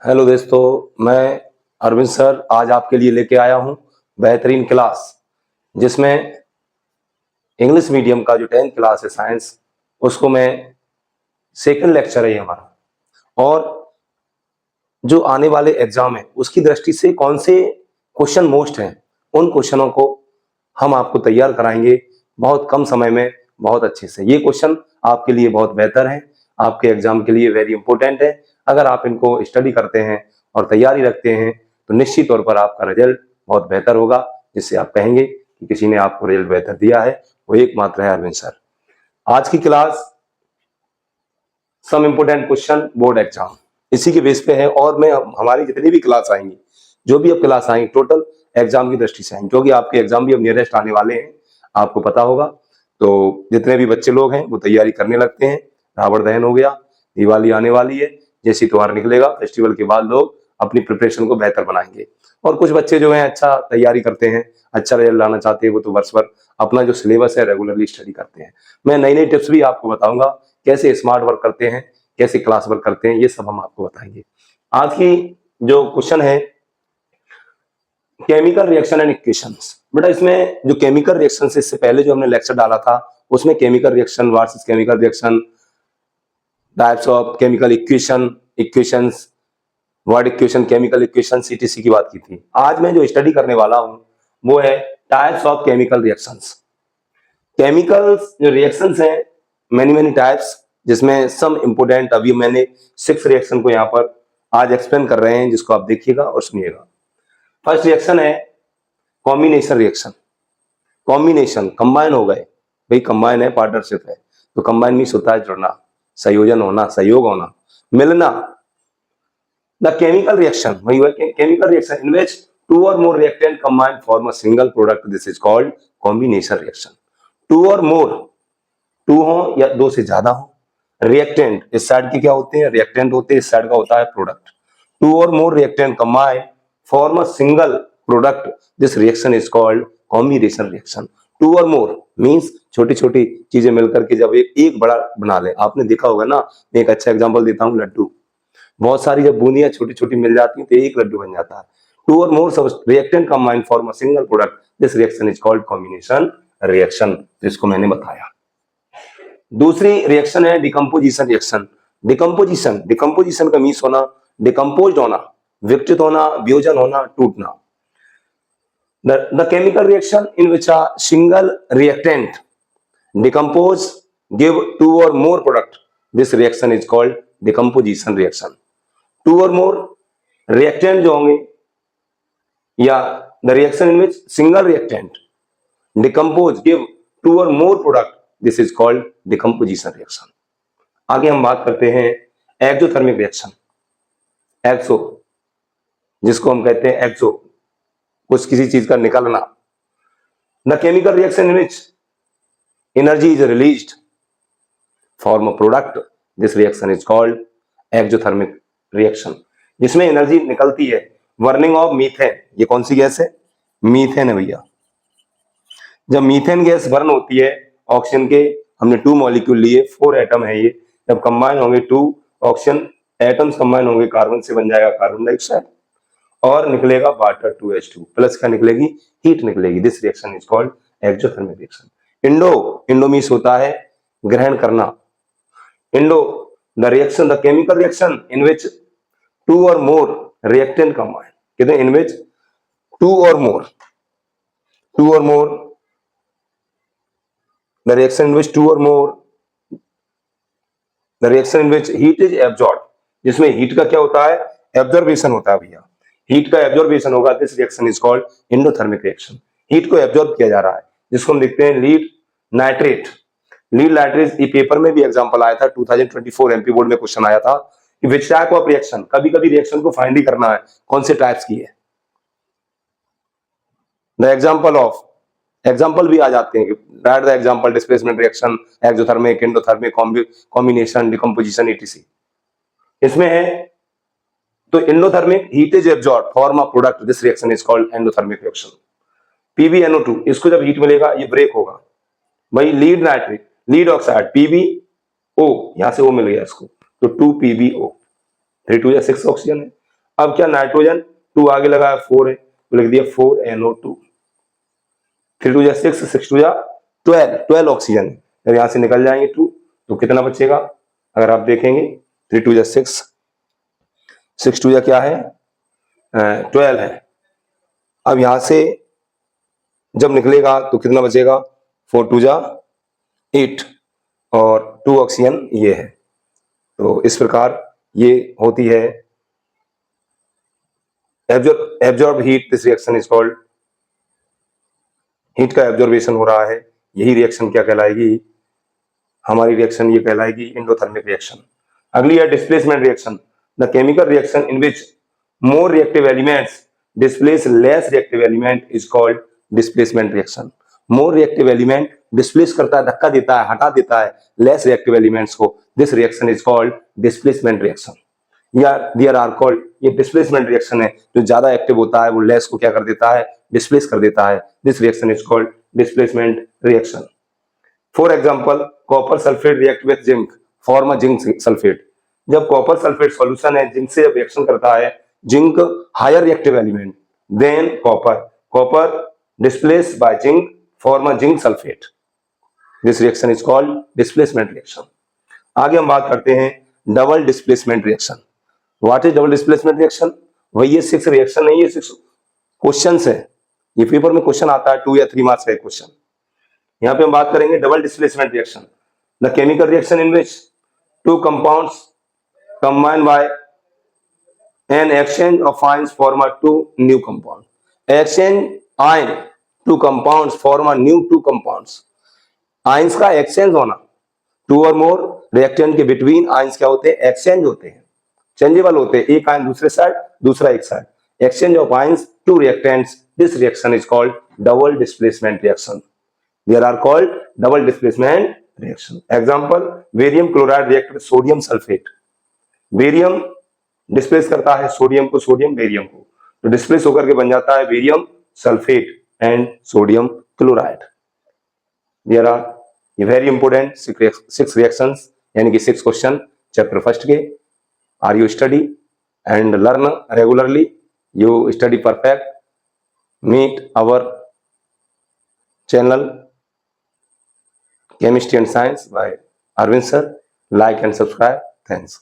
Hello दोस्तों, मैं Arvind sir आज आपके लिए लेके आया हूँ बेहतरीन क्लास, जिसमें इंग्लिश मीडियम का जो 10th क्लास है साइंस, उसको मैं सेकंड लेक्चर है ये हमारा। और जो आने वाले एग्जाम है उसकी दृष्टि से कौन से क्वेश्चन मोस्ट हैं, उन क्वेश्चनों को हम आपको तैयार कराएंगे बहुत कम समय में, बहुत अच्छे से। ये क्वेश्चन आपके लिए बहुत बेहतर है, आपके एग्जाम के लिए वेरी इंपॉर्टेंट है। अगर आप इनको स्टडी करते हैं और तैयारी रखते हैं तो निश्चित तौर पर आपका रिजल्ट बहुत बेहतर होगा, जिससे आप कहेंगे कि किसी ने आपको रिजल्ट बेहतर दिया है, वो एकमात्र है अरविंद सर। आज की क्लास सम इंपोर्टेंट क्वेश्चन बोर्ड एग्जाम इसी के बेस पे है। और मैं हमारी जितनी भी क्लास आएंगी, जो भी अब क्लास आएंगी, टोटल एग्जाम की दृष्टि से आएंगे, क्योंकि आपके एग्जाम भी अब नियरेस्ट आने वाले हैं, आपको पता होगा। तो जितने भी बच्चे लोग हैं वो तैयारी करने लगते हैं। रावण दहन हो गया, दिवाली आने वाली है, जैसे त्योहार निकलेगा फेस्टिवल के बाद लोग अपनी प्रिपरेशन को बेहतर बनाएंगे। और कुछ बच्चे जो हैं अच्छा तैयारी करते हैं, अच्छा रिजल्ट लाना चाहते हैं, वो तो वर्ष भर अपना जो सिलेबस है रेगुलरली स्टडी करते हैं। मैं नई नई टिप्स भी आपको बताऊंगा, कैसे स्मार्ट वर्क करते हैं, कैसे क्लास वर्क करते हैं, ये सब हम आपको बताएंगे। आज की जो क्वेश्चन है केमिकल रिएक्शन एंड इक्वेशंस। बेटा इसमें जो केमिकल रिएक्शन से इससे पहले जो हमने लेक्चर डाला था, उसमें chemical reaction versus chemical reaction, types of chemical equation, equations, word equation, chemical equation, CTC की बात की थी। आज मैं जो स्टडी करने वाला हूं वो है types of chemical reactions. Chemicals जो रिएक्शंस हैं, मेनी मेनी टाइप्स, जिसमें सम इंपोर्टेंट अभी मैंने 6 रिएक्शन को यहाँ पर आज एक्सप्लेन कर रहे हैं, जिसको आप देखिएगा और सुनिएगा। फर्स्ट रिएक्शन है कॉम्बिनेशन रिएक्शन। कॉम्बिनेशन, कंबाइन हो गए भाई, कंबाइन है, पार्टनरशिप है, तो कंबाइन मीन्स होता है जुड़ना, संयोजन होना, सहयोग होना, मिलना। द केमिकल रिएक्शन वही है, chemical reaction in which two और more reactant combine form a single product, this is called combination reaction. Two और मोर, टू हो या दो से ज्यादा हो, रिएक्टेंट इस साइड के क्या होते हैं, रिएक्टेंट होते हैं, इस साइड का होता है प्रोडक्ट। टू और more reactant combine form a single product, this reaction is called combination reaction. Two और मोर मींस छोटी छोटी चीजें मिलकर के जब एक बड़ा बना ले। आपने देखा होगा ना, मैं एक अच्छा एग्जांपल देता हूं, लड्डू। बहुत सारी जब बूंदियां छोटी छोटी मिल जाती हैं तो एक लड्डू बन जाता है। टू और more reactant combine form a single product, this reaction is called combination reaction, जिसको मैंने बताया। दूसरी रिएक्शन है डिकम्पोजिशन रिएक्शन। डिकम्पोजिशन, डिकम्पोजिशन का मीन्स होना, डिकम्पोज होना, विघटित होना, वियोजन होना, टूटना। The chemical reaction in which a single reactant decompose give two or more product, this reaction is called decomposition reaction. Two or more reactant जो होंगे, या the reaction in which single reactant decompose give two or more product, this is called decomposition reaction. आगे हम बात करते हैं exothermic reaction. एक्सो, जिसको हम कहते हैं एक्सो, कुछ किसी चीज का निकलना। The chemical reaction in which energy is released form a product, this reaction is called exothermic reaction, जिसमें एनर्जी निकलती है। बर्निंग ऑफ मीथेन, ये कौन सी गैस है, मीथेन है भैया। जब मीथेन गैस बर्न होती है, ऑक्सीजन के हमने 2 मॉलिक्यूल लिए, 4 एटम है ये, जब कंबाइन होंगे 2 ऑक्सीजन एटम्स कंबाइन होंगे, कार्बन से बन जाएगा कार्बन डाइऑक्साइड, और निकलेगा वाटर 2H2 प्लस का निकलेगी, हीट निकलेगी। This reaction is called exothermic reaction. Endo, endo means होता है ग्रहण करना। Endo, the reaction, the chemical reaction in which two और मोर रिएक्टेंट कंबाइन, कहते हैं इन विच टू और मोर, टू और more, the reaction in which two और more, the reaction in which heat is absorb, जिसमें हीट का क्या होता है, एब्जॉर्बेशन होता है भैया, हीट का एब्जॉर्बेशन होगा। This reaction is called endothermic reaction. Heat को एब्जॉर्ब किया जा रहा है, जिसको हम देखते हैं लीड नाइट्रेट। लीड नाइट्रेट, ये पेपर में भी एग्जांपल आया था, 2024 एमपी बोर्ड में क्वेश्चन आया था कि विच टाइप ऑफ रिएक्शन, कभी कभी रिएक्शन को फाइंड ही करना है कौन से टाइप्स की है। द एग्जांपल ऑफ, एग्जांपल भी आ जाते हैं, right the example, displacement reaction, exothermic, endothermic, combination, decomposition, etc। इसमें है तो endothermic, heat is absorb form a product, this reaction is called endothermic reaction. PbNO2, इसको जब हीट मिलेगा ये ब्रेक होगा भाई। Lead nitrate, lead oxide, PbO, यहां से O मिल गया इसको, तो 2PbO, 3 2 6 ऑक्सीजन है। अब क्या नाइट्रोजन 2 आगे लगा है 4 है तो लिख दिया 4NO2। 3 2 6, 6 2 12 ऑक्सीजन। जब यहां से निकल जाएंगे 2 तो कितना बचेगा? अगर आप देखेंगे 3 2 6, 6 2 क्या है 12 है। अब यहां से जब निकलेगा तो कितना बचेगा? 4 2 8 और 2 ऑक्सीजन ये है। तो इस प्रकार ये होती है absorb heat. This reaction is called, heat का एब्जॉर्बेशन हो रहा है, यही रिएक्शन क्या कहलाएगी? हमारी रिएक्शन ये कहलाएगी एंडोथर्मिक रिएक्शन। अगली है displacement reaction. The chemical reaction in which more reactive elements displace less reactive element is called displacement reaction. More reactive element displace करता है, धक्का देता है, हटा देता है लेस रिएक्टिव एलिमेंट्स को। This reaction is called displacement reaction. या देयर आर कॉल्ड, ये डिस्प्लेसमेंट रिएक्शन है, जो ज्यादा एक्टिव होता है वो लेस को क्या कर देता है? डिस्प्लेस कर देता है। This reaction is called displacement reaction. For example copper sulphate react with zinc form a zinc sulphate. जब कॉपर सल्फेट सॉल्यूशन है, जिंक से जब रिएक्शन करता है, zinc higher reactive element than copper, copper displace by zinc form a zinc sulphate. This reaction is called displacement reaction. आगे हम बात करते हैं double displacement reaction. What is double displacement reaction? वही ये 6 रिएक्शन नहीं, ये 6 क्वेश्चंस है। ये पेपर में क्वेश्चन आता है 2 या 3 मार्क्स का क्वेश्चन। यहां पे हम बात करेंगे double displacement reaction. The chemical reaction in which 2 compounds combine by an exchange of ions form a 2 new compound. Exchange ion 2 compounds form a new 2 compounds. Ions का एक्सचेंज होना, 2 और मोर रिएक्टेंट के between ions क्या होते हैं? Exchange होते हैं, changeable होते हैं, एक आयन दूसरे साइड, दूसरा एक side. Exchange of ions 2 reactants, this reaction is called double displacement reaction. There are called double displacement reaction. Example, barium chloride react with sodium sulfate. Barium displace करता है सोडियम को, sodium barium को, तो displace होकर के बन जाता है barium sulphate and sodium chloride. There are ये वेरी इंपोर्टेंट 6 रिएक्शंस, यानी कि 6 क्वेश्चन चैप्टर फर्स्ट के। Are you study and learn regularly, you study perfect, meet our channel Chemistry and Science by Arvind sir. Like and subscribe. Thanks.